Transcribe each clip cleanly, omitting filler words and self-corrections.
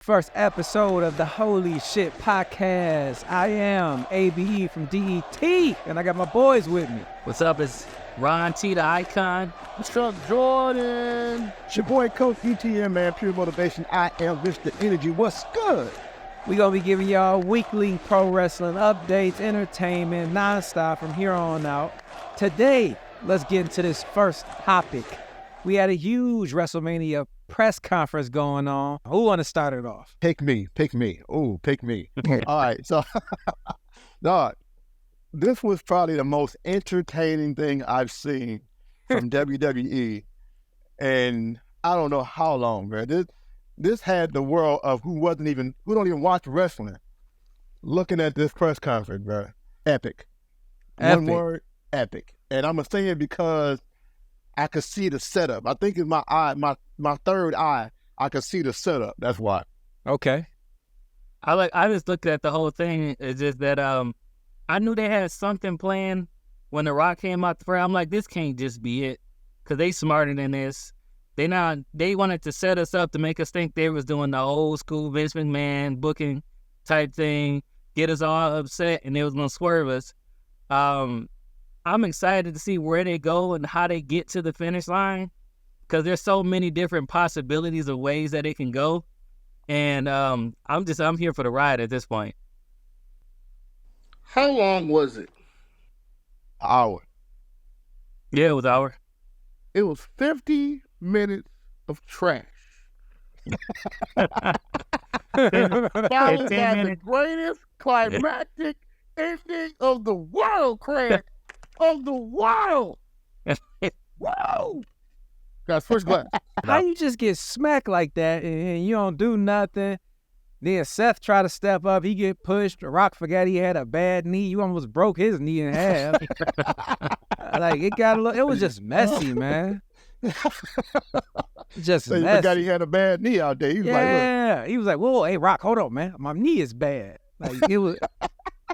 First episode of the Holy Shhh podcast. I am ABE from DET, and I got my boys with me. What's up? It's Ron T, the icon. What's up, Jordan? It's your boy, Coach ETM, man. Pure motivation. I am Mr. Energy. What's good? We're going to be giving y'all weekly pro wrestling updates, entertainment, nonstop from here on out. Today, let's get into this first topic. We had a huge WrestleMania press conference going on. Who want to start it off? Pick me. Ooh, pick me. All right, so, dog, this was probably the most entertaining thing I've seen from WWE, and I don't know how long, man. This had the world of who don't even watch wrestling looking at this press conference, bro. Epic. One word, epic. And I'm gonna say it because I could see the setup. I think it's my eye, my third eye. I could see the setup. That's why. Okay. I just looked at the whole thing. It's just that I knew they had something planned when The Rock came out the front. I'm like, this can't just be it, because they smarter than this. They wanted to set us up to make us think they was doing the old school Vince McMahon booking type thing, get us all upset, and they was gonna swerve us. I'm excited to see where they go and how they get to the finish line, because there's so many different possibilities of ways that it can go, and I'm here for the ride at this point. How long was it? An hour. Yeah, it was an hour. It was 50 minutes of trash. That was the greatest climactic ending of the world, Craig. Of the world. Wow. Got first class. How you just get smacked like that and you don't do nothing? Then Seth try to step up. He get pushed. Rock forgot he had a bad knee. You almost broke his knee in half. Like, it was just messy, man. Just So he messy. forgot he had a bad knee out there. He was like, look. He was like, whoa, hey, Rock, hold on, man. My knee is bad. Like,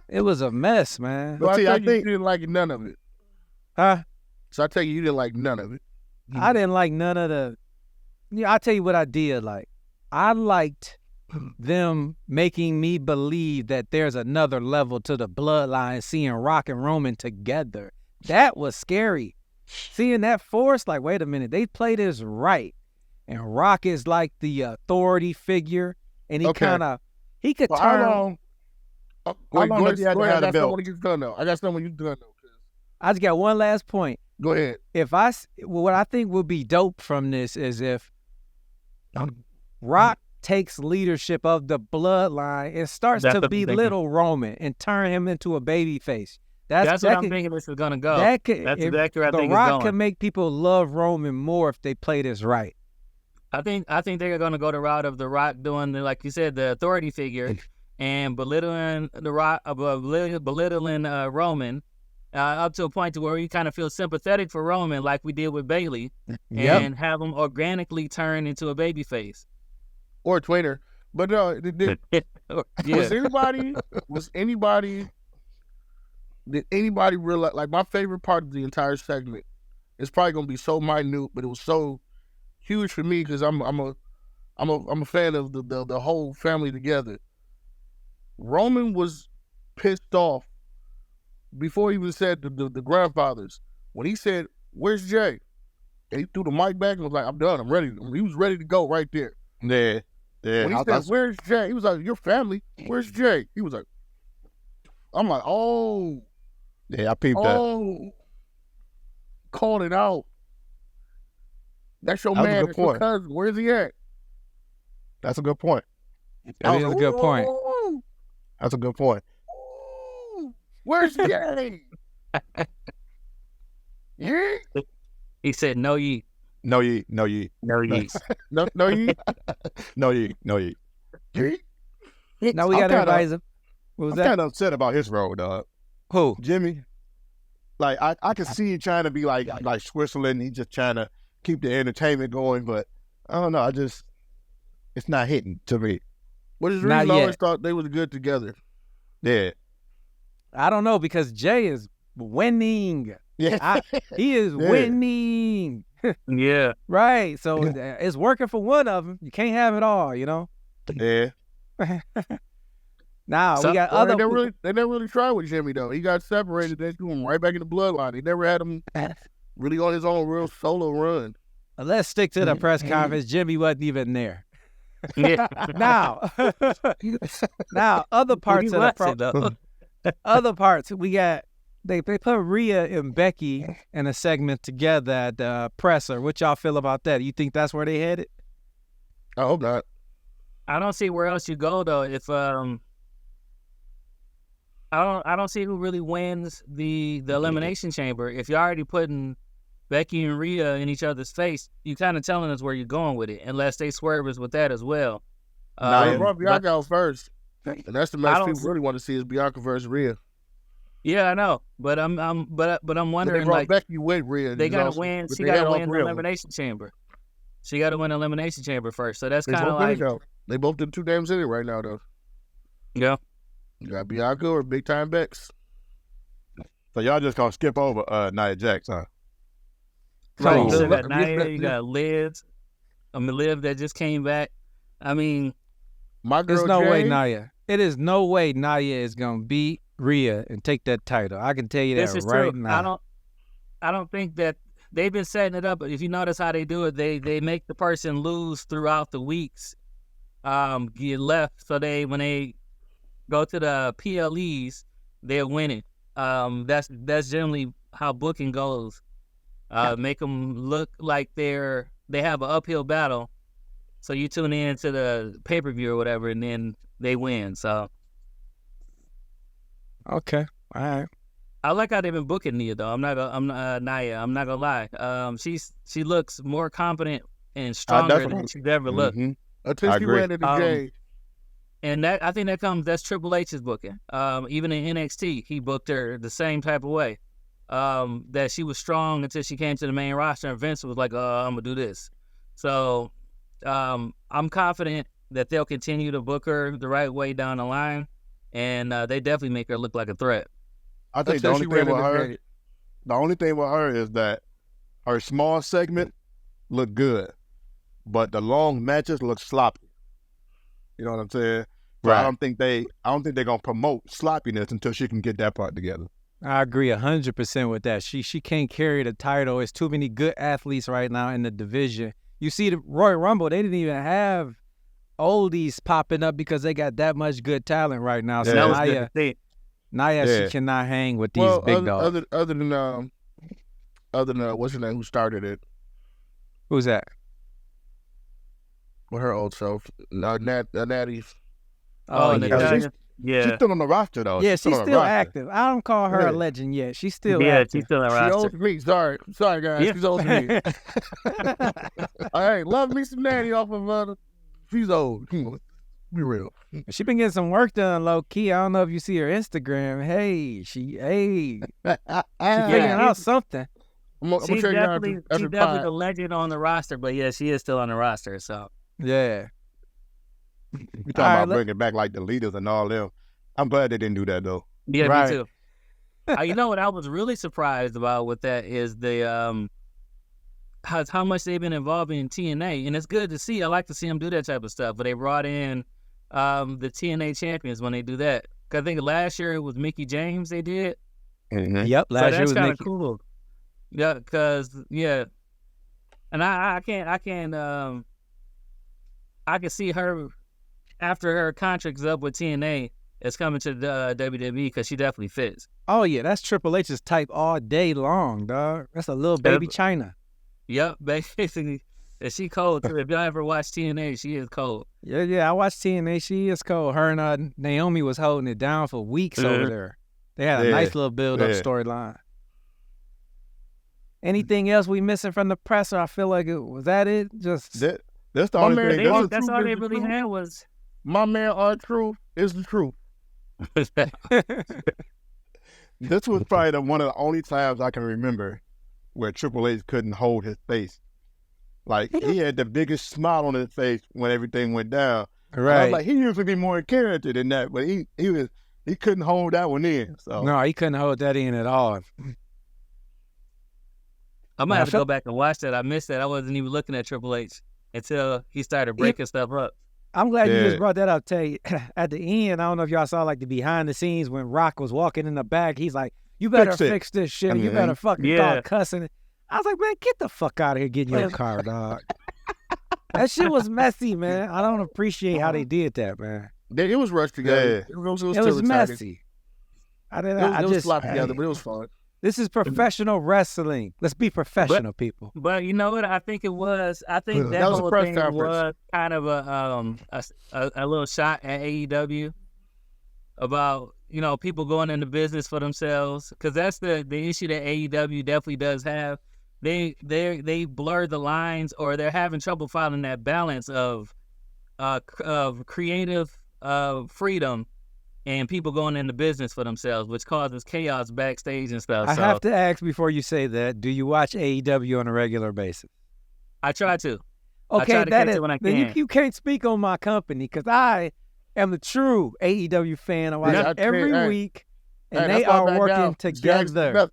it was a mess, man. So See, I I think think- you didn't like none of it. Huh? So I tell you didn't like none of it. I didn't like none of the... Yeah, I'll tell you what I did like. I liked them making me believe that there's another level to the bloodline, seeing Rock and Roman together. That was scary. Seeing that force, like, wait a minute, they play this right. And Rock is like the authority figure, and he Okay. could Well, turn... how long? How long does he have to have the I got belt? something when he's done, though. I got something when you're done, though. I just got one last point. Go ahead. What I think would be dope from this is if Rock takes leadership of the bloodline and starts That's to what I'm thinking. belittle Roman and turn him into a baby face. That's what I'm thinking this is gonna go. That's exactly where I The think it's Rock going. can make people love Roman more if they play this right. I think they're gonna go the route of The Rock doing like you said, the authority figure, and belittling The Rock, belittling Roman, up to a point to where you kind of feel sympathetic for Roman, like we did with Bailey, Yep. and have him organically turn into a baby face. Or a tweener. But no, did anybody realize, like, my favorite part of the entire segment, it's probably gonna be so minute, but it was so huge for me because I'm a fan of the whole family together. Roman was pissed off before he even said the grandfathers, when he said, "Where's Jay?" And he threw the mic back and was like, "I'm done. I'm ready." He was ready to go right there. Yeah. When he said, "Where's Jay?" He was like, "Your family. Where's Jay?" He was like, I'm like, oh, Yeah, I peeped that. oh, called it out. That's your That was a man. good That's your point. cousin. Where's he at? That's a good point. That is a good point. Ooh, That's a good point. ooh, where's Jay? Yeah? He said, "No, ye, No, ye. no, ye." No, you. No, ye. Now we got everybody's... What was I'm that? kind of upset about his role, dog. Who? Jimmy. Like, I can see him trying to be like Switzerland. He's just trying to keep the entertainment going, but I don't know. It's not hitting to me. What is the Not reason I always yet. thought they was good together? Yeah. I don't know, because Jay is winning. Yeah. He is Yeah. winning. Yeah. Right. So it's working for one of them. You can't have it all, you know? Yeah. Now So- we got Well, other. they never really tried with Jimmy though. He got separated. They threw him right back in the bloodline. They never had him really on his own real solo run. Let's stick to the press conference. Jimmy wasn't even there. Yeah. Now, other parts of the other parts we got. They put Rhea and Becky in a segment together at the presser. What y'all feel about that? You think that's where they headed? I hope not. I don't see where else you go though. If I don't see who really wins the elimination chamber. If you're already putting Becky and Rhea in each other's face, you kind of telling us where you're going with it, unless they swerve us with that as well. They brought Bianca out first, and that's the match people really want to see is Bianca versus Rhea. Yeah, I know, but I'm But wondering they brought like Becky with Rhea. they gotta win. She gotta win the Rhea. elimination chamber. She gotta win the elimination chamber first. So that's They kind of both in it, like though. They both did 2 games in it right now though. yeah. You got Bianca or Big Time Bex. So y'all just gonna skip over Nia Jax, huh? Right, you So- still got Nia, you got Liv. Liv that just came back. I mean, My girl There's no way Jade, Nia. It is no way Nia is gonna beat Rhea and take that title. I can tell you this that is right true. now. I don't think that they've been setting it up. But if you notice how they do it, they make the person lose throughout the weeks. Get left, so when they go to the PLEs, they're winning. That's generally how booking goes. Make them look like they have an uphill battle. So you tune in to the pay-per-view or whatever, and then they win. So Okay, all right. I like how they've been booking Nia though. Nia. I'm not gonna lie. She looks more confident and stronger than definitely. she's ever looked. Mhm. until I she agree. ran into Jade. And I think that's Triple H's booking. Even in NXT, he booked her the same type of way. That she was strong until she came to the main roster, and Vince was like, I'm gonna do this. So I'm confident that they'll continue to book her the right way down the line, and they definitely make her look like a threat. I think the Until only she thing ran with into her, Jade. the only thing with her is that her small segment look good, but the long matches look sloppy. You know what I'm saying? So Right. I don't think they're gonna promote sloppiness until she can get that part together. I agree 100% with that. She can't carry the title. It's too many good athletes right now in the division. You see the Royal Rumble, they didn't even have oldies popping up because they got that much good talent right now. So Yeah. That was good Nia, to see. Yeah. she cannot hang with these big dogs. Other than what's her name who started it Who's that? with her old self, Natty. Oh, yeah. Natalya. She's Yeah, still on the roster though. Yeah, she's on the still roster. active. I don't call her Yeah. a legend yet. She's still yeah, active. she's still in She roster. owes me. Sorry guys. Yeah. She's owes me. All right, love me some Natty off of she's old. Come on, be real. She been getting some work done low key. I don't know if you see her Instagram. She figuring out something. I'm gonna She's show you definitely, after she's the definitely pod. the legend on the roster, but yeah, she is still on the roster. So Yeah. You talking All right, about bringing back like the leaders and all them. I'm glad they didn't do that though. yeah, Right. me too. You know what I was really surprised about with that is the how much they've been involved in TNA, and it's good to see. I like to see them do that type of stuff. But they brought in the TNA champions when they do that. 'Cause I think last year it was Mickey James they did. Yep. So Last year that's was kind of Nikki. cool. Yeah, because and I can see her after her contract's up with TNA. It's coming to the WWE because she definitely fits. Oh yeah, that's Triple H's type all day long, dog. That's a little baby China. Yep, basically. And she cold too. If y'all ever watch TNA, she is cold. Yeah. I watched TNA. She is cold. Her and Naomi was holding it down for weeks over Mhm. there. They had a Yeah, nice little build-up yeah. storyline. Anything else we missing from the presser? I feel like was that it? Just That's the My only man, thing. they This want- is- That's all truth they is the really truth. had was. My man, R-Truth is the truth. This was probably one of the only times I can remember where Triple H couldn't hold his face. Like he had the biggest smile on his face when everything went down. And I right. was like, he usually be more in character than that, but he couldn't hold that one in. So No, he couldn't hold that in at all. I might I have to felt- go back and watch that. I missed that. I wasn't even looking at Triple H until he started breaking stuff up. I'm glad you just brought that up, Tay. At the end, I don't know if y'all saw like the behind the scenes when Rock was walking in the back. He's like, "You better fix this shit. You better fucking start cussing." I was like, "Man, get the fuck out of here, get in your car, dog." That shit was messy, man. I don't appreciate how they did that, man. It was rushed together. It was messy. It was slapped together, but it was fun. This is professional wrestling. Let's be professional, people. But you know what? I think that was whole a press thing conference. was kind of a little shot at AEW about, you know, people going into business for themselves, because that's the issue that AEW definitely does have. They blur the lines, or they're having trouble finding that balance of creative freedom and people going into business for themselves, which causes chaos backstage and stuff. I have to ask before you say that, do you watch AEW on a regular basis? I try to. Okay, I try to catch it when I can. You can't speak on my company, because I am the true AEW fan. I watch it every week, and they are working together.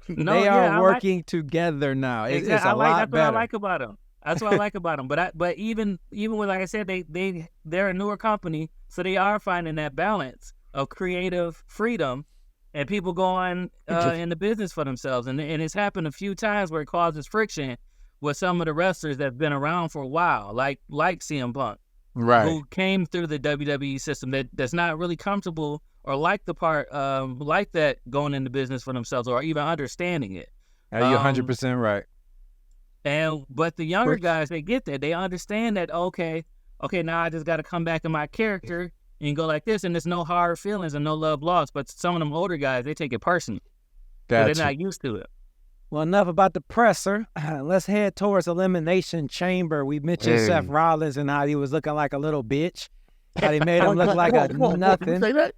They are working together now. It's a lot better. That's what I like about them. That's what I like about them. But even with, like I said, they're a newer company, so they are finding that balance of creative freedom and people going into business for themselves. And it's happened a few times where it causes friction with some of the wrestlers that've been around for a while, like CM Punk, right, who came through the WWE system that's not really comfortable or like the part like that going into business for themselves or even understanding it. You're 100% right. But the younger guys, they get that. They understand that, okay, now I just got to come back in my character and go like this, and there's no hard feelings and no love lost. But some of them older guys, they take it personally. They're not used to it. Well, enough about the presser. Let's head towards Elimination Chamber. We mentioned Seth Rollins and how he was looking like a little bitch. How they made him look like a nothing. Say that?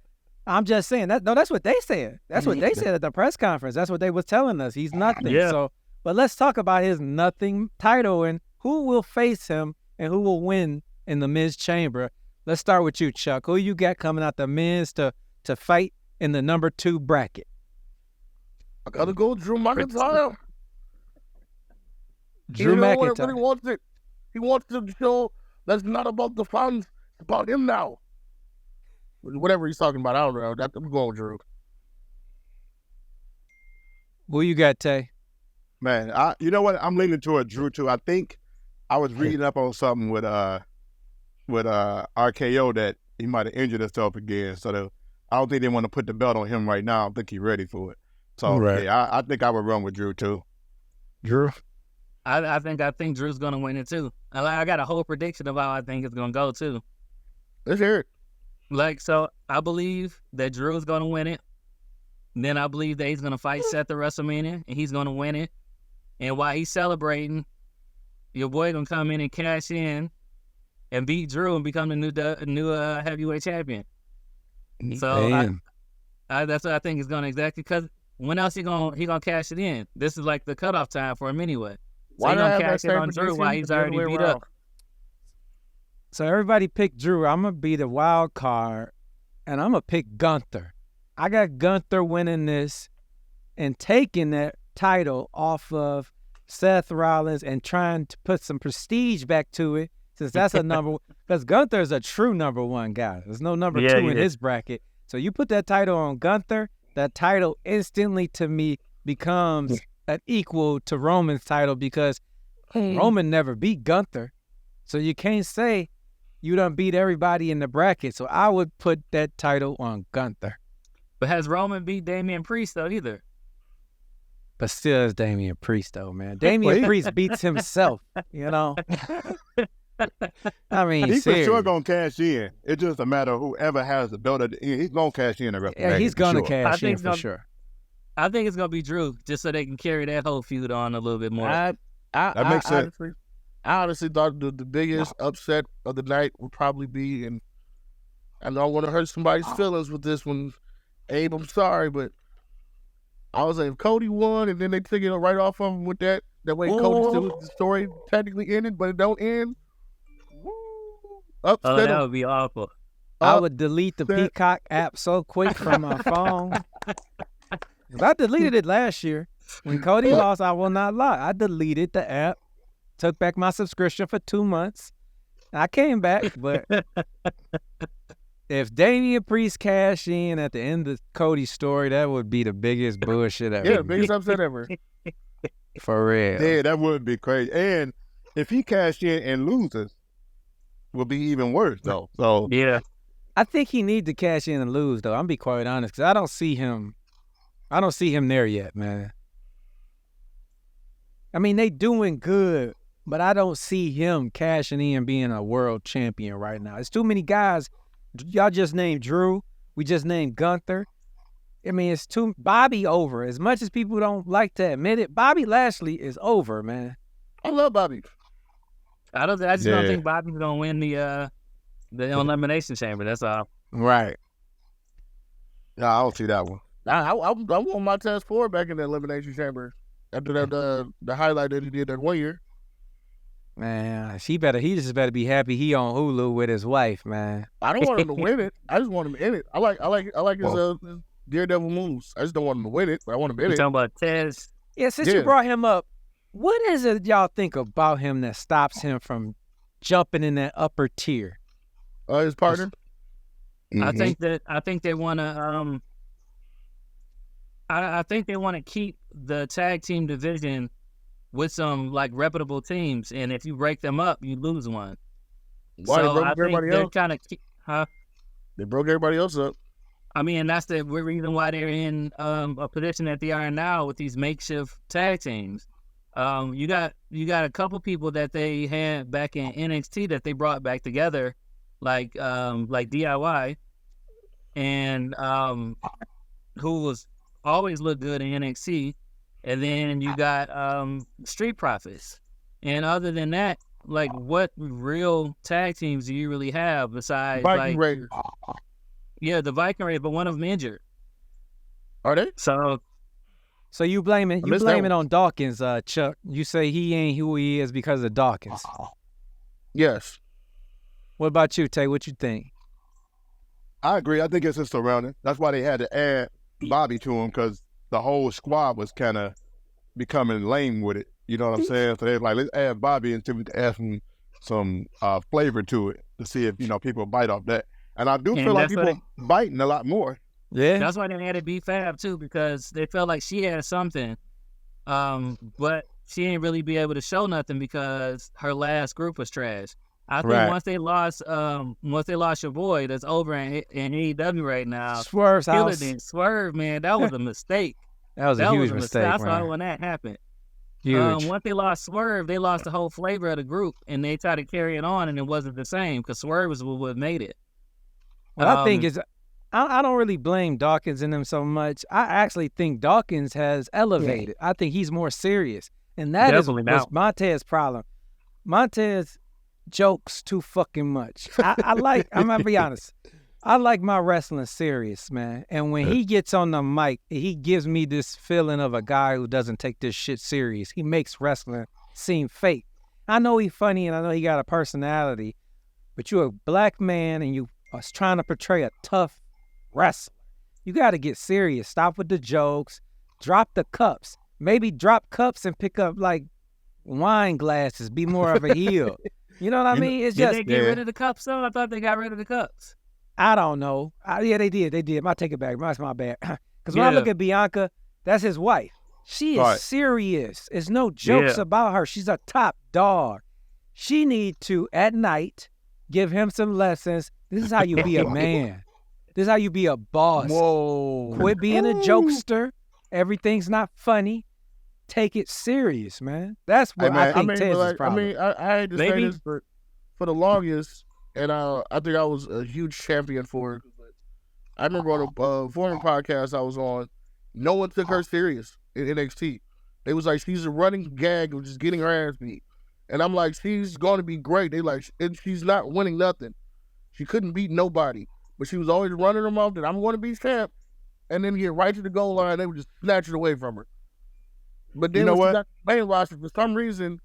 I'm just saying that. No, that's what they said. That's what they said at the press conference. That's what they was telling us. He's nothing. Yeah. So, but let's talk about his nothing title and who will face him and who will win in the men's chamber. Let's start with you, Chuck. Who you got coming out the men's to fight in the number 2 bracket? I gotta go Drew McIntyre. Drew McIntyre. He wants to show that's not about the fans. It's about him now. Whatever he's talking about, I don't know. I'm going Drew. Who you got, Tay? Man, you know what? I'm leaning toward Drew too. I think I was reading up on something with RKO that he might have injured himself again. So I don't think they want to put the belt on him right now. I think he's ready for it. So yeah, I think I would run with Drew too. Drew? I think Drew's gonna win it too. I got a whole prediction of how I think it's gonna go too. Let's hear it. So I believe that Drew's gonna win it. Then I believe that he's gonna fight Seth at WrestleMania and he's gonna win it. And while he's celebrating, your boy gonna come in and cash in and beat Drew and become the new heavyweight champion. So that's what I think is gonna exactly, because when else he gonna cash it in? This is like the cutoff time for him anyway. So he gonna cash it on Drew while he's already beat up. So everybody picked Drew. I'm going to be the wild card, and I'm going to pick Gunther. I got Gunther winning this and taking that title off of Seth Rollins and trying to put some prestige back to it, since that's a number, because Gunther is a true number 1 guy. There's no number 2 in his bracket. So you put that title on Gunther, that title instantly to me becomes an equal to Roman's title, because Roman never beat Gunther. So you can't say you done beat everybody in the bracket. So I would put that title on Gunther. But has Roman beat Damian Priest though either? But still is Damian Priest though, man. Damian Priest beats himself, you know. I mean, he's for sure gonna cash in. It's just a matter of whoever has the belt at the end. He's gonna cash in. Yeah, he's gonna cash in for sure. I think it's gonna be Drew, just so they can carry that whole feud on a little bit more. That makes sense. I honestly thought the biggest upset of the night would probably be, and I don't want to hurt somebody's feelings with this one, Abe, I'm sorry, but I was like, if Cody won and then they took it right off of him with that way Cody still, the story technically ended, but it don't end. Upset that would be awful. I would delete the Peacock app so quick from my phone. 'Cause I deleted it last year. When Cody lost, I will not lie. I deleted the app, took back my subscription for 2 months, I came back, but if Damian Priest cashed in at the end of Cody's story, that would be the biggest bullshit ever. Yeah, biggest upset ever. For real. Yeah, that would be crazy. And if he cashed in and loses, would be even worse though. So Yeah. I think he need to cash in and lose, though. I'm be quite honest, because I don't see him there yet, man. I mean, they doing good, but I don't see him cashing in being a world champion right now. It's too many guys. Y'all just named Drew. We just named Gunther. I mean, it's too Bobby over. As much as people don't like to admit it, Bobby Lashley is over, man. I love Bobby. I just don't think Bobby's gonna win the elimination chamber. That's all. Right. yeah, I don't see that one. I want my test 4 back in the elimination chamber after that the highlight that he did that 1 year. Man, he just better be happy he on Hulu with his wife, man. I don't want him to win it. I just want him in it. I like his Daredevil moves. I just don't want him to win it, but I want him in You it. talking about Tez? Yeah, since you brought him up, what is it y'all think about him that stops him from jumping in that upper tier? His partner. I think they want to. I think they want to keep the tag team division with some like reputable teams, and if you break them up, you lose one. Why they broke everybody they're else? kind of, They broke everybody else up. I mean, that's the reason why they're in a position that they are now with these makeshift tag teams. You got a couple people that they had back in NXT that they brought back together, like DIY, and who was always looked good in NXT, and then you got Street Profits. And other than that, like, what real tag teams do you really have besides Viking Raiders. Yeah, the Viking Raiders, but one of them injured. Are they? So you blame it missed that one. on Dawkins, Chuck. You say he ain't who he is because of Dawkins. Yes. What about you, Tay? What you think? I agree. I think it's just surrounding. That's why they had to add Bobby to him, because the whole squad was kind of becoming lame with it. You know what I'm saying? So they're like, let's add Bobby and see if we can add some flavor to it to see if, people bite off that. And I do feel like people biting a lot more. Yeah. That's why they added B-Fab too, because they felt like she had something, but she didn't really be able to show nothing because her last group was trash. I think once they lost your boy that's over in AEW right now, Swerve's house. Swerve, man, that was a mistake. That was a huge mistake, I saw man. it when that happened. Huge. Once they lost Swerve, they lost the whole flavor of the group, and they tried to carry it on, and it wasn't the same because Swerve was what made it. What I think is, I don't really blame Dawkins in them so much. I actually think Dawkins has elevated. I think he's more serious, and that was Montez's problem. Montez jokes too fucking much. I'm gonna be honest. I like my wrestling serious, man. And when he gets on the mic, he gives me this feeling of a guy who doesn't take this shit serious. He makes wrestling seem fake. I know he's funny and I know he got a personality, but you're a black man and you are trying to portray a tough wrestler. You got to get serious. Stop with the jokes. Drop the cups. Maybe drop cups and pick up like wine glasses. Be more of a heel. You know what I mean? It's Did just they get rid of the cups though? I thought they got rid of the cups. I don't know. Yeah, they did. I take it back. That's my bad. Because when I look at Bianca, that's his wife. She is serious. There's no jokes about her. She's a top dog. She need to, at night, give him some lessons. This is how you be a man. This is how you be a boss. Whoa. Quit being a jokester. Everything's not funny. Take it serious, man. That's what I think Tez's problem. I had to say this for the longest, and I think I was a huge champion for it. I remember on a former podcast I was on, no one took her serious in NXT. They was like, she's a running gag of just getting her ass beat. And I'm like, she's going to be great. They like, and she's not winning nothing. She couldn't beat nobody, but she was always running her mouth that I'm going to be champ. And then get right to the goal line, they would just snatch it away from her. But then when she got the main roster, for some reason,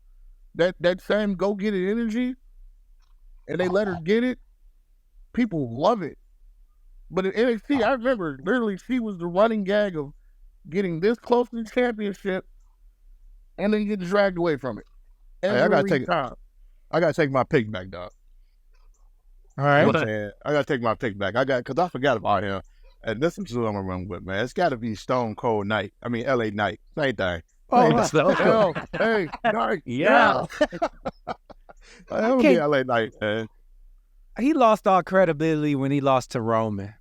that same go-get-it energy, and they let her get it, people love it. But in NXT, I remember, literally, she was the running gag of getting this close to the championship and then getting dragged away from it. Hey, I gotta take my pick back, dog. All You know right. what I'm saying? I gotta take my pick back. Because I forgot about him. And this is who I'm gonna run with, man. It's gotta be Stone Cold Knight. I mean, LA Knight. Same thing. Oh, Same thing. Hell, hey, Knight. Yeah. I'm gonna be LA Knight, man. he lost all credibility when he lost to Roman.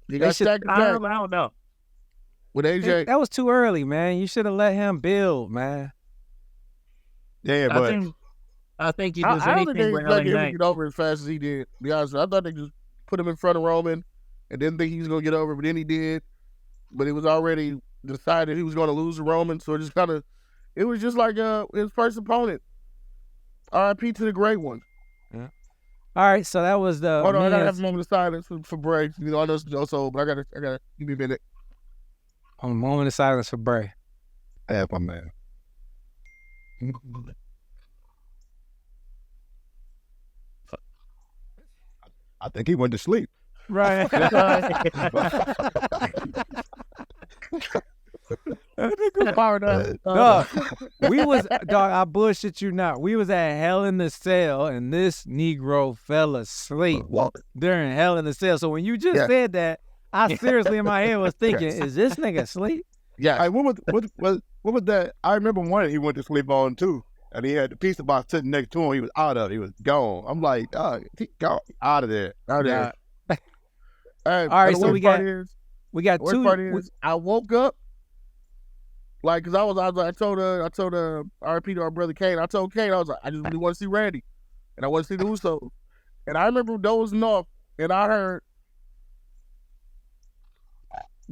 You They got should- stacked I back don't know. with AJ. That was too early, man. You should have let him build, man. Yeah, I but think you I do don't think they anything with LA expected him to Knight. get over as fast as he did. To be honest, with you. I thought they just put him in front of Roman and didn't think he was gonna get over, but then he did. But it was already decided he was gonna lose to Roman, so it was just like his first opponent. R.I.P. to the great one. All right, so that was the Hold on, I gotta have men's a moment of silence for Bray. You know, I know it's also, but I gotta give me a minute. a moment of silence for Bray. yeah, my man. I think he went to sleep. Right. Fired up. Dog, I bullshit you not. We was at Hell in the Cell, and this Negro fell asleep during Hell in the Cell. So when you just Yeah. said that, I seriously in my head was thinking, is this nigga asleep? Yeah. Hey, what was that? I remember one he went to sleep on too. And he had the pizza box sitting next to him. He was out of it. He was gone. I'm like, dog, he gone out of there. Out there. Nah. Hey, All right, and the so worst we got part is, We got the worst two. part is, I woke up like, cause I told RP to our brother Kane. I told Kane, I was like, I just really want to see Randy, and I want to see the Usos. And I remember dozing off, and I heard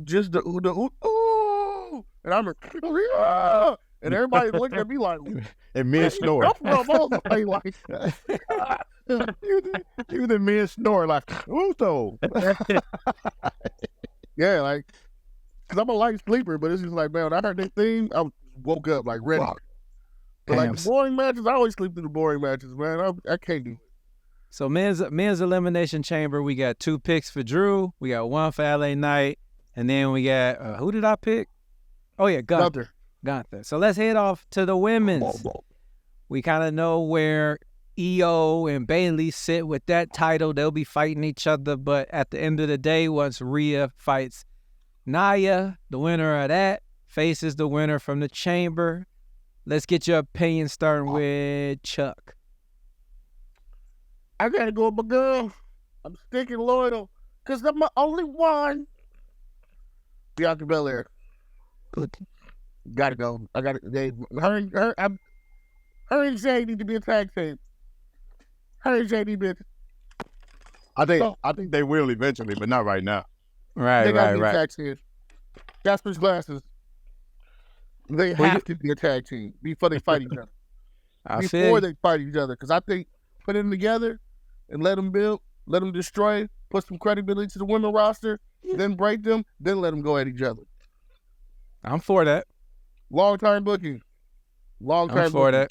just the ooh, and I remember, "Ah!" and everybody looked at me like, And men snore. "Don't rub on me," like, Even the men snore like, Uso. yeah, like, cause I'm a light sleeper, but it's just like, man, when I heard that theme, I woke up like ready. Wow. But like Damn. the boring matches, I always sleep through the boring matches, man. I can't do it. So men's elimination chamber, we got 2 picks for Drew. We got 1 for LA Knight. And then we got, who did I pick? Oh, yeah, Gunther. Gunther. So let's head off to the women's. We kind of know where EO and Bailey sit with that title. They'll be fighting each other. But at the end of the day, once Rhea fights Nia, the winner of that faces the winner from the chamber. Let's get your opinion starting with Chuck. I gotta go with my girl. I'm sticking loyal, cause I'm the only one. Bianca Belair. Gotta go. I gotta. Her and Jay need to be a tag team. Her and Jay need to be. I think they will eventually, but not right now. They gotta be a tag team. Jasper's glasses. They have to be a tag team before they fight each other. Before they fight each other, because I think put them together and let them build, let them destroy, put some credibility to the women roster, then break them, then let them go at each other. I'm for that. Long-term booking. Long-term I'm for booking. that.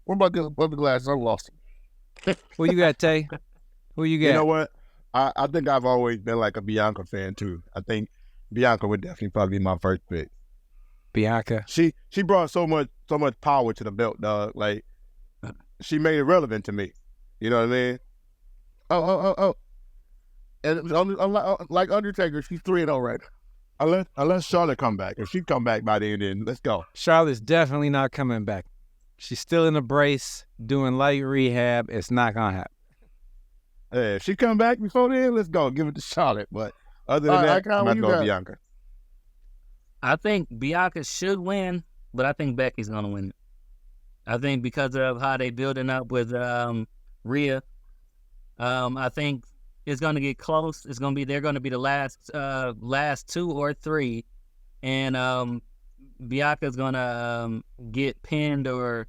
What about the glasses? I lost them. Who you got, Tay? Who you got? You know what? I think I've always been like a Bianca fan too. I think Bianca would definitely probably be my first pick. Bianca. She brought so much power to the belt, dog. Like she made it relevant to me. You know what I mean? Oh. And like Undertaker, she's 3-0 right now. Unless Charlotte come back. If she come back by then let's go. Charlotte's definitely not coming back. She's still in a brace, doing light rehab. It's not going to happen. Hey, if she come back before then, let's go. Give it to Charlotte. But other than that, I'm not going to Bianca. I think Bianca should win, but I think Becky's gonna win it. I think because of how they building up with Rhea, I think it's gonna get close. They're gonna be the last 2 or 3, and Bianca's gonna get pinned or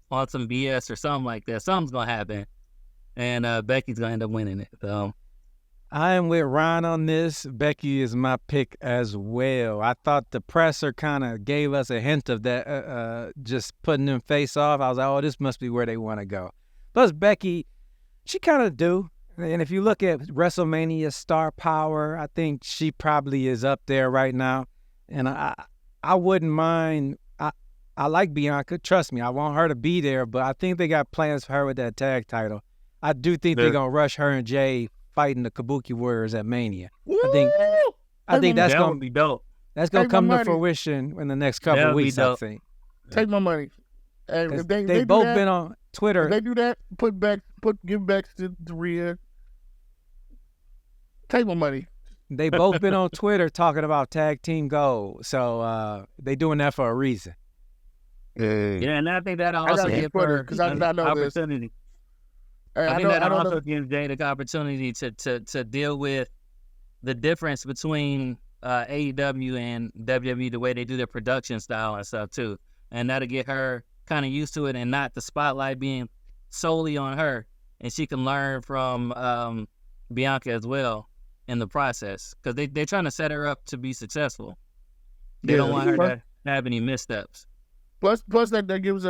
on some BS or something like that. Something's gonna happen, and Becky's gonna end up winning it. So I am with Ron on this. Becky is my pick as well. I thought the presser kind of gave us a hint of that, just putting them face off. I was like, oh, this must be where they want to go. Plus, Becky, she kind of do. And if you look at WrestleMania star power, I think she probably is up there right now. And I wouldn't mind. I like Bianca. Trust me, I want her to be there. But I think they got plans for her with that tag title. I do think they're gonna rush her and Jay fighting the Kabuki Warriors at Mania. I think that's that gonna would be dope. That's gonna Take my come to money. fruition in the next couple That of would be weeks. I dope. think. Take my money. Hey, 'Cause if they do both that, been on Twitter. If they do that, give back to Rhea. Take my money. They both been on Twitter talking about tag team gold. So they doing that for a reason. Yeah, and I think that'll I also gotta give get Twitter, her 'cause I did not know this. opportunity. Hey, I think I that'll don't also know. give Jay the opportunity to deal with the difference between AEW and WWE, the way they do their production style and stuff too. And that'll get her kind of used to it and not the spotlight being solely on her. And she can learn from Bianca as well in the process. Because they're trying to set her up to be successful. They don't want her to have any missteps. Plus that gives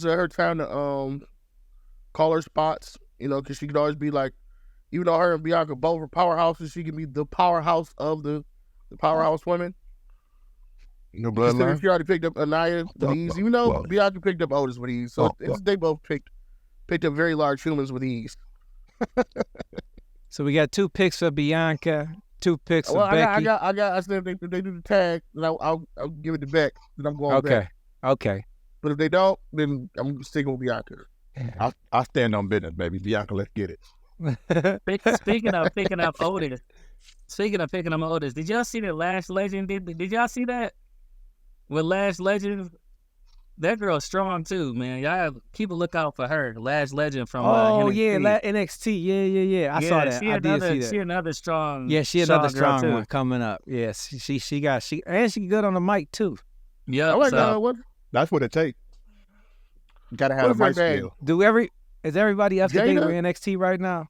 her time to call her spots, because she could always be like, even though her and Bianca both are powerhouses, she can be the powerhouse of the powerhouse women. No Considering bloodline. she already picked up Anaya with ease, even though Bianca picked up Otis with ease, so they both picked up very large humans with ease. So we got 2 picks for Bianca, 2 picks for Well, Becky. I said if they do the tag, then I'll give it to Beck. Then I'm going back. Okay. But if they don't, then I'm sticking with Bianca. I stand on business, baby. Bianca, let's get it. Speaking of picking up Otis, did y'all see that Lash Legend? Did y'all see that with Lash Legend? That girl's strong too, man. Y'all keep a lookout for her. Lash Legend from NXT. NXT. Yeah. I saw that. I did see that. She another strong. Yeah, she another strong girl one coming up. Yes, she good on the mic too. Yeah, I like what? That's what it takes. You gotta have a What's her mic name? skill. Is everybody up to date Jada? with NXT right now?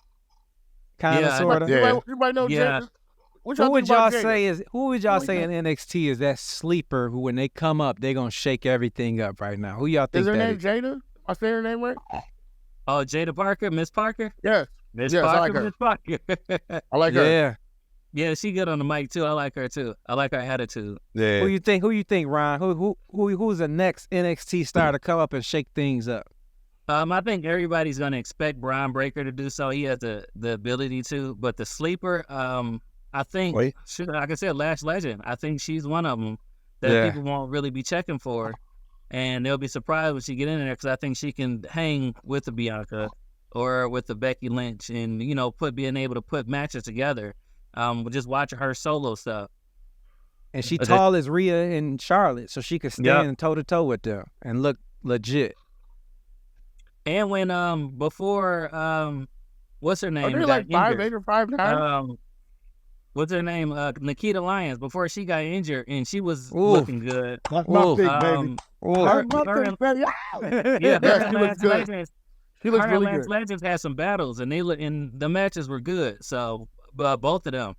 Kind of, Yeah, sort of. Yeah. Everybody know Yeah. Jada? What Who think would about y'all Jada? say Who in NXT is that sleeper who, when they come up, they gonna shake everything up right now? Who y'all think Is her that name is? Jada? Am I saying her name right? Oh, Jada Parker, Miss Parker, Yes. Miss Yes, I like Parker, her. Miss Parker. I like her. Yeah. Yeah, she good on the mic too. I like her too. I like her attitude. Yeah. Who you think, Ron? Who's the next NXT star to come up and shake things up? I think everybody's gonna expect Brian Breaker to do so. He has the ability to. But the sleeper, I think, Wait. like I said, Lash Legend. I think she's one of them that Yeah. people won't really be checking for, and they'll be surprised when she get in there because I think she can hang with the Bianca or with the Becky Lynch, and being able to put matches together. Just watching her solo stuff. And she Okay. tall as Rhea and Charlotte, so she could stand toe to toe with them and look legit. And when before what's her name? Are they got like 5'8" injured, or 5'9"? what's her name? Nikita Lyons. Before she got injured, and she was Ooh. looking good. That's my Ooh. pick, baby. Oh, Her- That's my her- thing, baby. Yeah, Yeah, her she and looks Lance good. Legends. She looks Her and really Lance good. Legends had some battles, and and the matches were good. So, both of them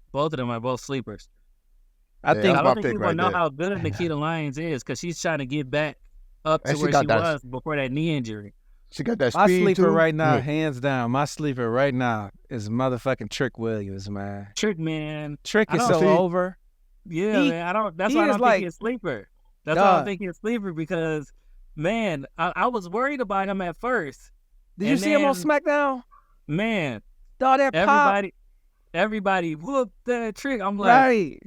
are both sleepers. I Yeah, think I my don't think pick people right know there. how good Nikita Lyons is because she's trying to get back up to And she where got she that- was before that knee injury. She got that my speed sleeper too. right now, Yeah. hands down, my sleeper right now is motherfucking Trick Williams, man. Trick man. Trick I is don't so see- over. Yeah, He- man. That's he why I is don't like- think he's a sleeper. That's why I Dog. don't think he's a sleeper because, man, I was worried about him at first. Did you And see him on then- SmackDown? Man, Dog, that pop. everybody whooped that Trick. I'm like, Right.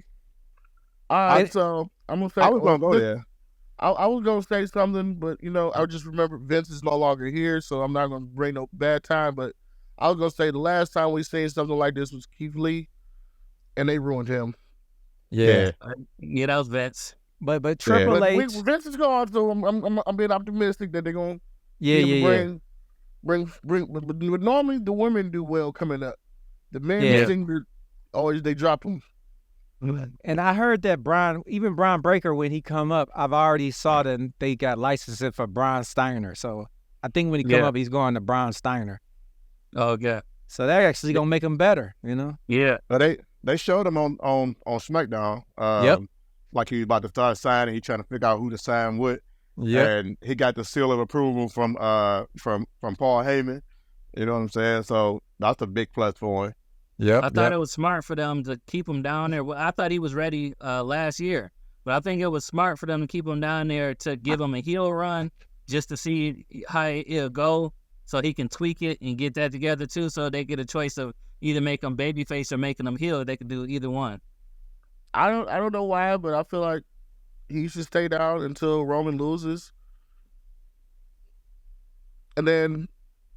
All right, so I'm gonna say I was gonna go there. I was gonna say something, but I just remember Vince is no longer here, so I'm not gonna bring no bad time. But I was gonna say the last time we seen something like this was Keith Lee, and they ruined him. Yeah. yeah, that was Vince. But Triple But H. Vince is gone, so I'm being optimistic that they're gonna Yeah. bring. But normally the women do well coming up. The men Yeah. singers always they drop them. And I heard that Brian Breaker, when he come up, I've already saw that they got licensing for Braun Steiner. So I think when he come Yeah. up, he's going to Braun Steiner. Oh, yeah. So they're actually gonna make him better, Yeah. But they showed him on SmackDown. Yep. Like he was about to start signing. He trying to figure out who to sign with. And he got the seal of approval from Paul Heyman. You know what I'm saying? So that's a big plus for him. Yep. I thought it was smart for them to keep him down there. Well, I thought he was ready last year, but I think it was smart for them to keep him down there to give him a heel run just to see how it'll go. so he can tweak it and get that together too, so they get a choice of either make him babyface or making him heel. They could do either one. I don't know why, but I feel like he should stay down until Roman loses, and then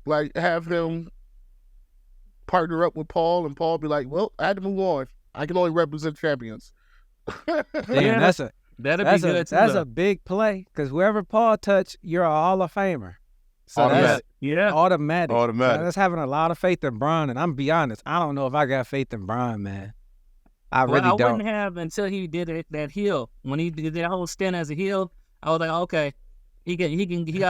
like have him partner up with Paul, and Paul be like, "Well, I had to move on. I can only represent champions." Damn, that's a That'd be good too. that's though. a big play because wherever Paul touch, you're a Hall of Famer. So Automatic. Yeah. automatic. Automatic. So that's having a lot of faith in Braun, and I'm be honest, I don't know if I got faith in Braun, man. I Well, really I don't. wouldn't have until he did that heel. When he did that whole stint as a heel, I was like, okay, he got a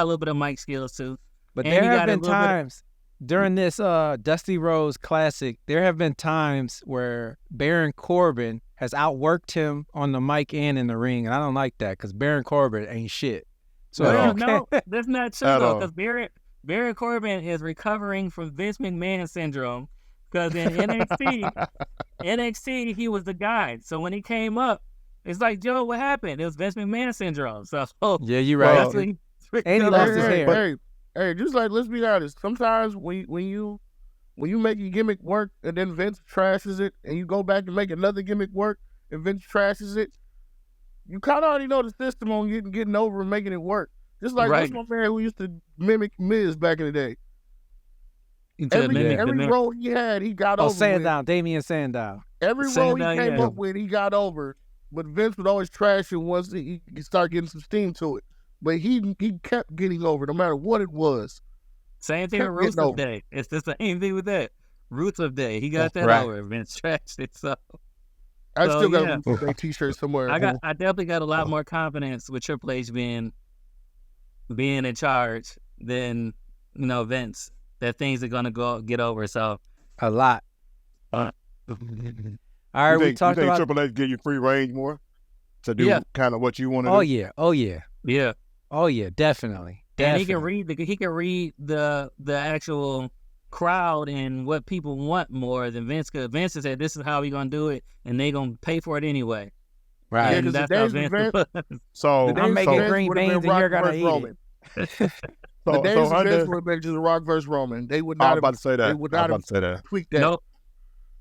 little bit of mic skills too. But And there he have got a been little bit of- times during this Dusty Rhodes Classic, there have been times where Baron Corbin has outworked him on the mic and in the ring, and I don't like that because Baron Corbin ain't shit. So At if all. you can't- No, that's not true At though, all. because Baron Corbin is recovering from Vince McMahon syndrome. Because in NXT, he was the guy. So when he came up, it's like, Joe, what happened? It was Vince McMahon syndrome. So yeah, you're Well, right. that's what he. And he lost his hey, hair. hey, just like, let's be honest. Sometimes when you make your gimmick work and then Vince trashes it, and you go back and make another gimmick work and Vince trashes it, you kind of already know the system on getting over and making it work. Just like Right. what's my man who used to mimic Miz back in the day. He tried to mimic the Every mimic. role he had, he got Oh, over with. Sandow, Damian Sandow. Every role he Sandow, came yeah. up with, he got over. But Vince would always trash it once he started getting some steam to it. But he kept getting over, no matter what it was. Same thing with Kept getting Rusev over. Day. It's the same thing with that. Rusev Day. He got that Right. over. Vince trashed it. So I So, still got yeah. a T-shirt somewhere. I definitely got a lot more confidence with Triple H being in charge than Vince. That things are gonna get over. So A lot. Uh, All right, you we think, talked you think about. Triple H give you free range more to do Yeah. kind of what you want to Oh do? yeah, oh yeah, yeah. oh yeah, definitely. And he Definitely. can read the actual crowd and what people want more than Vince. Because Vince has said this is how we gonna do it, and they gonna pay for it anyway. Right. Yeah, And 'cause the that's how days of Vince Vince- was. So, The days I'm of making Vince green would've been beans and you're Rock gonna versus eat Roman. it. The days so of Hunter, Vince would have been just Rock versus Roman. They would I was not about have to say that. they would I not was about to say that. tweaked that. Nope.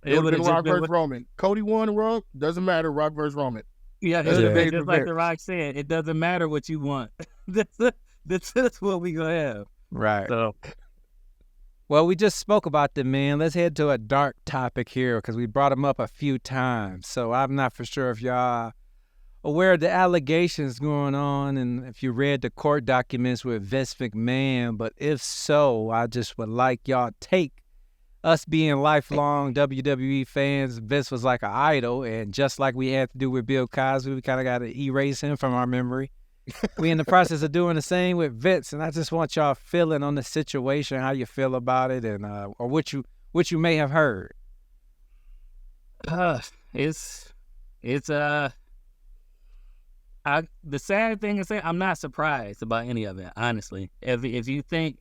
It would have would've been just Rock been versus Roman. Cody won Raw, doesn't matter. Rock versus Roman. Yeah, That's it the would days just of like Vince. The Rock said, it doesn't matter what you want. That's what we gonna have. Right. So Well, we just spoke about them, man. Let's head to a dark topic here because we brought them up a few times. So I'm not for sure if y'all aware of the allegations going on and if you read the court documents with Vince McMahon. But if so, I just would like y'all take us being lifelong WWE fans. Vince was like an idol, and just like we had to do with Bill Cosby, we kind of got to erase him from our memory. We in the process of doing the same with Vince, and I just want y'all feeling on the situation, how you feel about it, and or what you may have heard. it's the sad thing is that I'm not surprised about any of it, honestly. If you think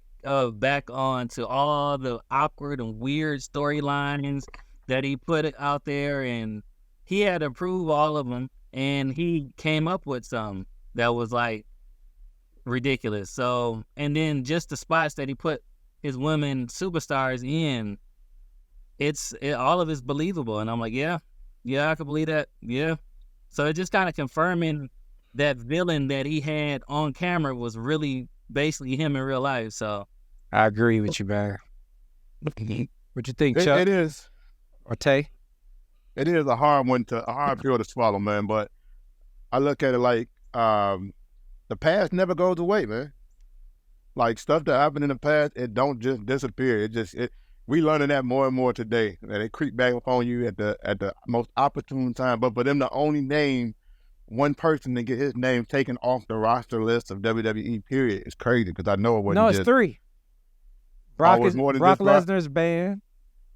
back on to all the awkward and weird storylines that he put out there, and he had to prove all of them, and he came up with some that was like ridiculous. So, and then just the spots that he put his women superstars in, all of it's believable. And I'm like, yeah, I can believe that. Yeah. So it just kind of confirming that villain that he had on camera was really basically him in real life. So I agree with you, man. What you think, Chuck It is. or Tay? It is a hard pill to swallow, man. But I look at it like the past never goes away, man. Like stuff that happened in the past, it don't just disappear. We learning that more and more today. That it creep back upon you at the most opportune time. But for them to only name one person to get his name taken off the roster list of WWE, period, is crazy because I know it wasn't No, it's just. three. Brock it's more than Brock just Brock? Lesnar's banned,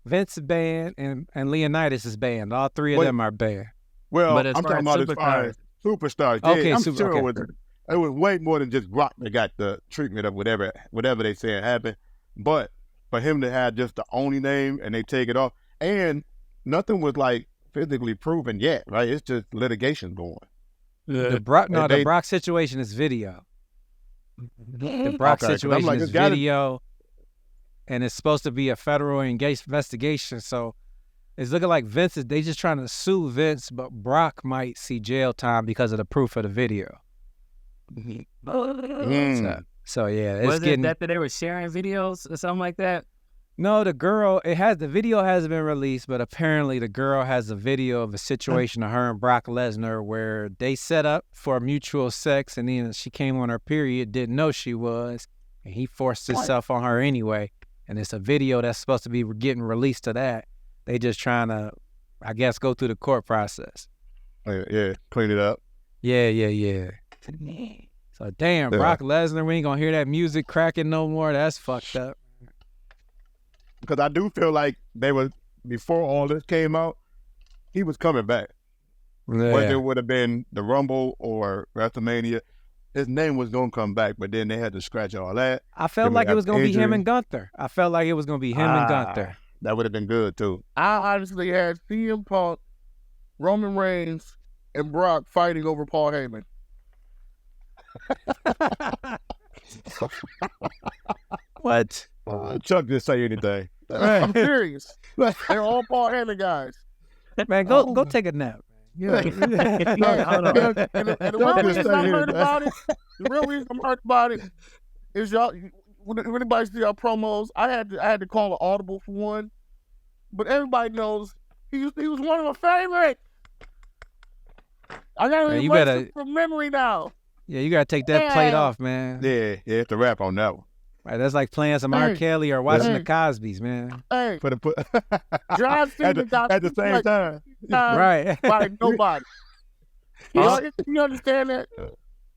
Vince is banned, and Leonidas is banned. All three of Wait. them are banned. Well, But as I'm far talking as about as far as superstars. Yeah, Okay, I'm super- sure okay. it was way more than just Brock that got the treatment of whatever they said happened. But for him to have just the only name and they take it off, and nothing was like physically proven yet, right? It's just litigation going. The Brock Brock situation is video. The Brock Okay, 'cause I'm situation like, is it's gotta- video. and it's supposed to be a federal investigation. So it's looking like they just trying to sue Vince, but Brock might see jail time because of the proof of the video. So yeah, it's Was getting. it that they were sharing videos or something like that? No, the video hasn't been released, but apparently the girl has a video of a situation of her and Brock Lesnar where they set up for mutual sex, and then she came on her period, didn't know she was, and he forced himself on her anyway. And it's a video that's supposed to be getting released to that. They just trying to, I guess, go through the court process. Yeah, clean it up. Yeah. So damn, Brock Lesnar, we ain't gonna hear that music cracking no more. That's fucked up. Because I do feel like before all this came out, he was coming back. Yeah. Whether it would have been the Rumble or WrestleMania, his name was going to come back, but then they had to scratch all that. I felt like it was going to be him and Gunther. And Gunther. That would have been good, too. I honestly had CM Punk, Roman Reigns, and Brock fighting over Paul Heyman. What? Chuck didn't say anything. I'm serious. They're all Paul Heyman guys. Man, go take a nap. Yeah. And the real reason I'm hurt about it, is y'all. When anybody see our promos, I had to call an audible for one, but everybody knows he was one of my favorites. I gotta erase it from memory now. Yeah, you gotta take that plate off, man. Yeah, you have to rap on that one. Right, that's like playing some R. Kelly or watching the Cosbys, man. Hey, John Cena at the same time. Right. By nobody. You understand that?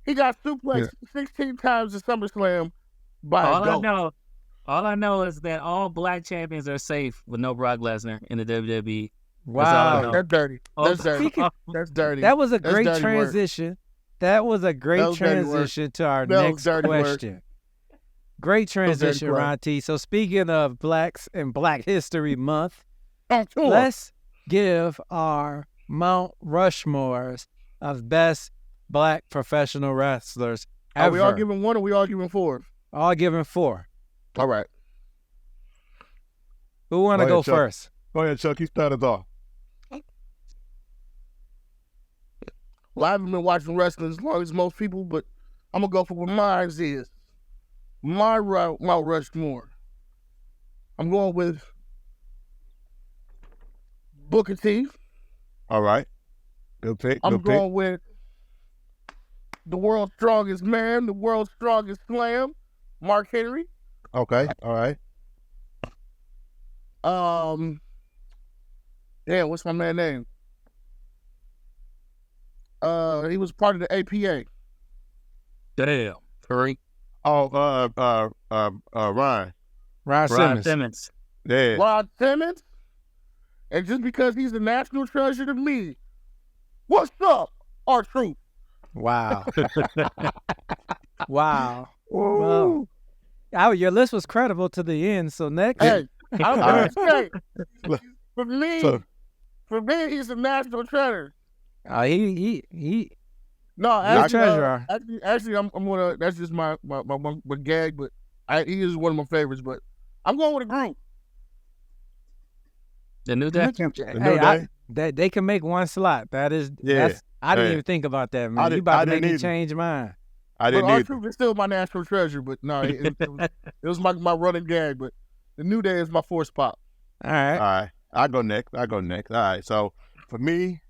He got suplexed 16 times at SummerSlam by a goat. All I know is that all black champions are safe with no Brock Lesnar in the WWE. Wow. That's dirty. That's dirty. That was a great transition. That was a great transition to our next question. Great transition, Ron T. So speaking of blacks and Black History Month, let's give our Mount Rushmores of best black professional wrestlers ever. Are we all giving one or we all giving four? All giving four. All right. Who want to go first? Go ahead, Chuck. You start us off. Well, I haven't been watching wrestling as long as most people, but I'm going to go for what mine is. My Mount Rushmore. I'm going with Booker T. All right. Good pick. I'm going with the world's strongest man, the world's strongest slam, Mark Henry. Okay. All right. Damn, what's my man's name? He was part of the APA. Damn. Curry. Oh, Ryan. Ron Simmons. Yeah. Ron Simmons. And just because he's a national treasure to me, what's up, R-Truth? Wow. Wow. Well, your list was credible to the end. So next, hey, I'm gonna say, for me, he's a national treasure. He. No, treasure. Actually, I'm gonna. That's just my gag, but he is one of my favorites. But I'm going with a group. The New Day. They can make one slot. That is. Yeah. I didn't even think about that, man. You about to make me change mine. I didn't. But R-Truth is still my national treasure. But no, it was my running gag. But the New Day is my fourth spot. All right. I go next. All right. So for me,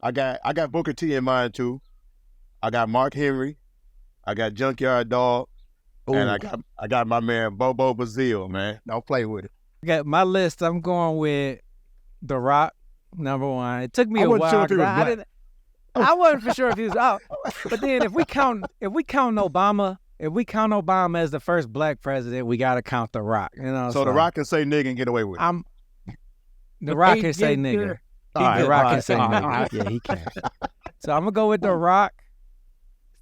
I got Booker T in mind too. I got Mark Henry, I got Junkyard Dog, and I got my man Bobo Bazile, man. Don't play with it. I got my list. I'm going with The Rock, number one. It took me a while. I wasn't for sure if he was out. But then if we count Obama, as the first black president, we gotta count The Rock. You know. So The Rock can say nigga and get away with it. The Rock can say nigga. The Rock can say nigga. Yeah, he can. So I'm gonna go with The Rock.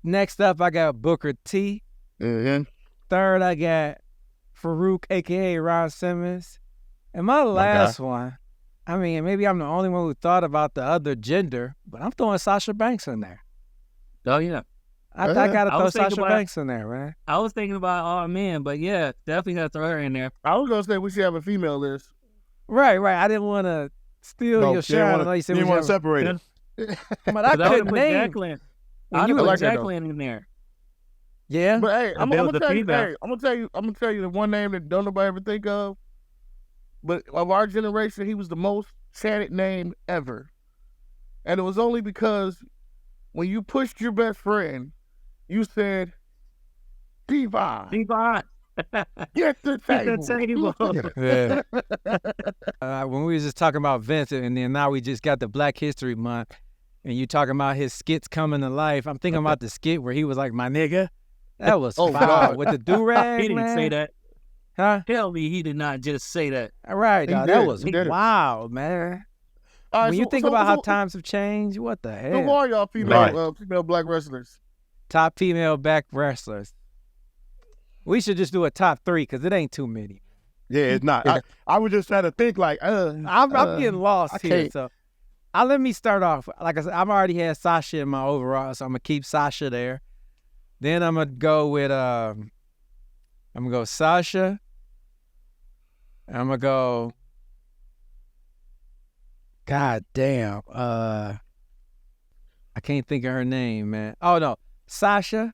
Next up, I got Booker T. Mm-hmm. Third, I got Farouk, a.k.a. Ron Simmons. And my last one, I mean, maybe I'm the only one who thought about the other gender, but I'm throwing Sasha Banks in there. Oh, yeah. I gotta I throw was thinking Sasha about- Banks in there, man. I was thinking about all men, but yeah, definitely got to throw her in there. I was gonna say we should have a female list. Right. I didn't want to steal No, your shine. I know you said you we want to should separate it. but I 'Cause I would couldn't put name. Jacqueline. When I'd you put like that, though. Jacqueline in there. Yeah. But hey, I'm If it gonna was a tell you. female. Hey, I'm gonna tell you the one name that don't nobody ever think of. But of our generation, he was the most chanted name ever, and it was only because when you pushed your best friend, you said, "Devon, Devon. get the table." The table. Yeah. When we was just talking about Vince, and then now we just got the Black History Month, and you talking about his skits coming to life. I'm thinking about the skit where he was like, "My nigga," that was Oh, fire God. with the do rag. He didn't say that. huh? Tell me he did not just say that. All right, He dawg, did. that was He did it. wild, man. All right, When you so- think so- about how so- times have changed, what the So who hell? are y'all female Right. female black wrestlers? Top female back wrestlers. We should just do a top 3 because it ain't too many. Yeah, it's not. I was just trying to think like, I'm getting lost I here. can't. So let me start off. Like I said, I've already had Sasha in my overall, so I'm gonna keep Sasha there. Then I'm gonna go with I'm gonna go Sasha. I'm gonna go. God damn. I can't think of her name, man. Oh no, Sasha,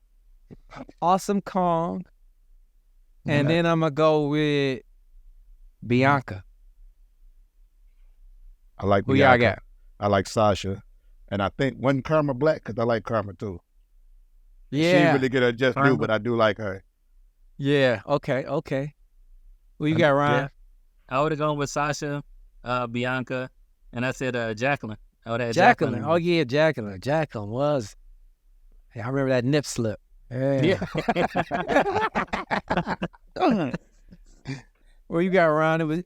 Awesome Kong, and then I'm gonna go with Bianca. I like Who y'all Bianca. got? I like Sasha, and I think one Karma Black because I like Karma too. She Yeah, didn't really get her just due, Karma. but I do like her. yeah. Okay. Who you got, Ryan? I would have gone with Sasha, Bianca, and I said Jacqueline. I would have had Jacqueline. in Oh yeah, Jacqueline. Jacqueline was. Hey, I remember that nip slip. there. Yeah. Where you got, Ryan?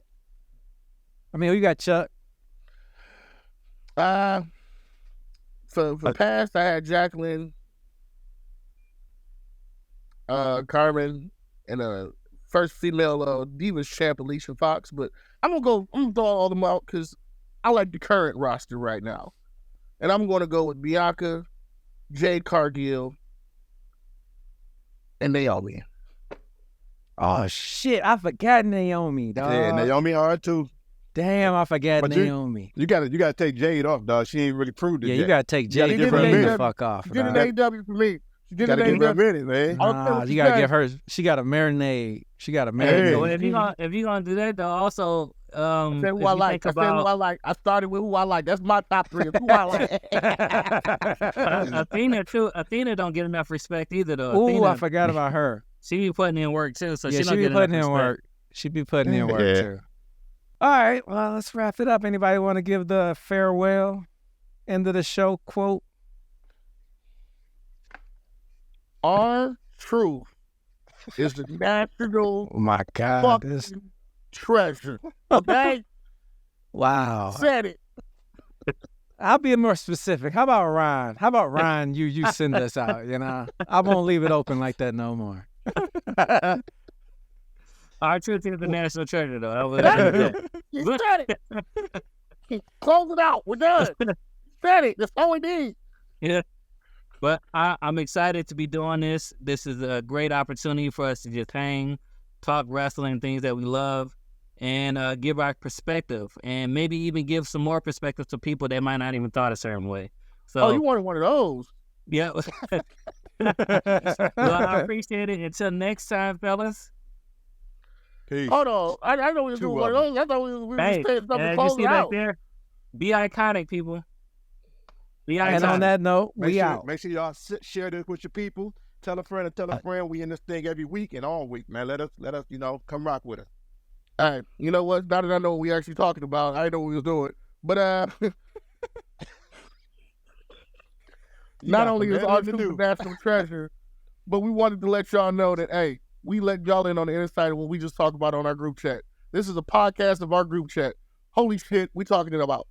Who you got, Chuck? For past, I had Jacqueline, Carmen, and first female Divas champ Alicia Fox. But I'm gonna throw all them out because I like the current roster right now, and I'm gonna go with Bianca, Jade Cargill, and Naomi. Oh shit, I forgot Naomi, dog. Yeah, Naomi hard too. Damn, I forgot But you- Naomi. You gotta take Jade off, dog. She ain't really proved it Yeah, yet. you gotta take You gotta Jade give her a the minute. fuck off. She did dog. an AEW for me. She did gotta an give her a AEW. minute, man. I'll tell Nah, what you she gotta said. give her. She got a marinade. She got a Hey. marinade. Well, if you gonna do that, though, also I said if who you I like. think I said who about I like. I started with who I like. That's my top 3 of who I like. Athena too. Athena don't get enough respect either, though. Ooh, Athena, I forgot about her. she be putting in work too, so Yeah, she she don't be get putting enough in respect. work. She be putting in work Yeah. too. All right, well, let's wrap it up. Anybody want to give the farewell end of the show quote? Our truth is the national Oh my God, fucking this treasure. Okay? wow. Said it. I'll be more specific. How about Ryan? You send us out, you know? I won't leave it open like that no more. Our truth is the national treasure, though. I would agree with that. You said it. Close it out. We're done. Said it. That's all we need. Yeah. But I'm excited to be doing this. This is a great opportunity for us to just hang, talk wrestling, things that we love, and give our perspective, and maybe even give some more perspective to people that might not even thought a certain way. So, Oh, you wanted one of those. yeah. Well, I appreciate it. Until next time, fellas. Peace. Hold on. I know we was Two doing one of of those. I thought we were Hey, saying something to you close see it back out. there? Be iconic, people. Be iconic. And on that note, we out. Make sure y'all share this with your people. Tell a friend and tell a friend. We in this thing every week and all week, man. Let us, come rock with us. All right. You know what? Now that I know what we actually talking about, I didn't know what we was doing. But not only is our truth the national treasure, but we wanted to let y'all know that, hey, we let y'all in on the inside of what we just talked about on our group chat. This is a podcast of our group chat. Holy shit, we talking about